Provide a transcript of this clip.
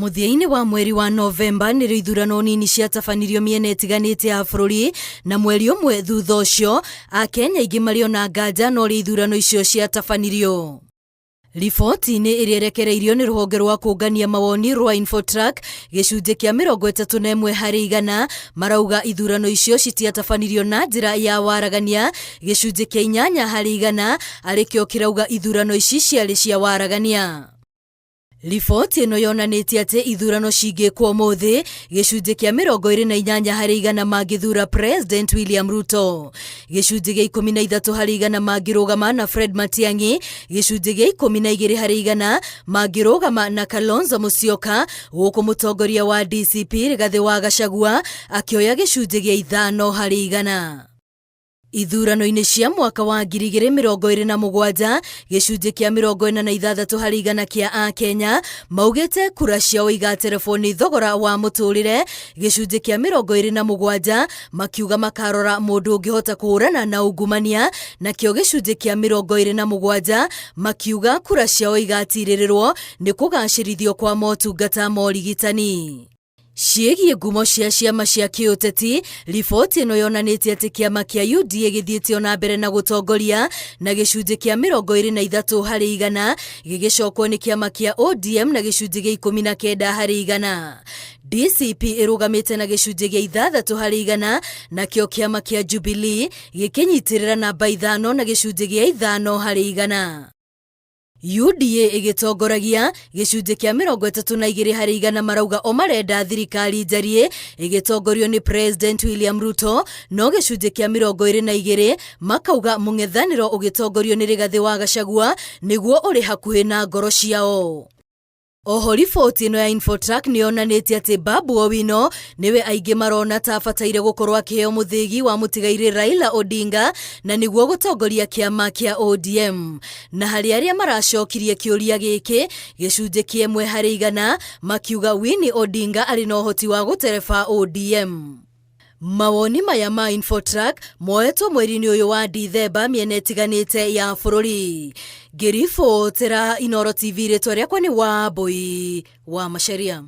Muthiaini wa mweri wa Novemba nĩ ithurano nini ciatabanirio miena itiganĩte ya bũrũri na mweri ũmwe thutha ũcio Akenya aingĩ mariona nganja no ithurano icio ciatabanirio. Riboti-inĩ ĩrĩa ĩrekereirio nĩ rũhonge rwa kũngania mawoni rwa Infotrack gĩcunjĩ kĩa 31 harĩ 100 marauga ithurano icio citiatabanirio na njĩra ya waragania, gĩcunjĩ kĩa 8 harĩ 100 arĩkĩo kĩrauga ithurano ici ciarĩ cia waragania. Riboti ĩno yonanĩtie atĩ ithurano cingĩkwo ũmũthĩ gĩcunjĩ kĩa 28 harĩ 100 mangĩthura President William Ruto, gĩcunjĩ gĩa 13 harĩ 100 mangĩrũgama na Fred Matiang'i, gĩcunjĩ gĩa 12 harĩ 100 mangĩrũgama na Kalonzo Musyoka, gũkũ mũtongoria wa DCP Rigathĩ wa Gachagua akĩoya gĩcunjĩ gĩa 5 harĩ 100. Ithurano-inĩ cia mwaka wa 2027 gĩcunjĩ kĩa 46 harĩ 100 kĩa Akenya maugĩte kura ciao igaterefoni thogora wa mũtũrĩre, gĩcunjĩ kĩa 27 makiuga makarora mũndũ ũngĩhota kũhũrana na ungumania, nakĩo gĩcunjĩ kĩa 27 makiuga kura ciao igatirĩrĩrwo nĩ kũgacĩrithio kwa motungata ma ũrigitani. Ciĩgiĩ ngumo cia ciama cia kĩũteti, riboti ĩno yonanĩtie atĩ kĩama kĩa UDA gĩthiĩte ona mbere na gũtongoria na gĩcunjĩ kĩa 23 harĩ 100, gĩgĩcokwo nĩ kĩama kĩa ODM na gĩcunjĩ gĩa 19 harĩ 100. DCP ĩrũgamĩte na gĩcunjĩ gĩa 6 harĩ 100, nakĩo kĩama kĩa Jubilee gĩkĩnyitĩrĩra namba 5 na gĩcunjĩ gĩa 5 harĩ 100. UDA ĩgĩtongoragia gĩcunjĩ kĩa 32 harĩ 100 marauga o marenda thirikari njarie ĩgĩtongorio nĩ President William Ruto, no gĩcunjĩ kĩa 22 makauga mũng'ethanĩro ũgĩtongorio nĩ Rigathĩ wa Gachagua nĩguo ũrĩ hakuhĩ na ngoro ciao. Oho riboti ĩno ya Infotrack nĩ yonanĩtie atĩ Babu Owino nĩwe aingĩ marona ta abataire gũkorwo akĩheo mũthĩgi wa mũtigairĩ Raila Odinga na nĩguo gũtongoria kĩama kĩa ODM. Na harĩ arĩa maracokirie kĩũria gĩkĩ, gĩcunjĩ kĩa 1 harĩ 100 makiuga Winnie Odinga arĩ na ũhoti wa gũtereba ODM. Mawoni maya ma Infotrack moetwo mweri-inĩ ũyũ wa Dithemba miena ĩtiganĩte ya bũrũri. Ngĩribotera Inooro TV, rĩtwa rĩakwa nĩ Wambui wa Macharia.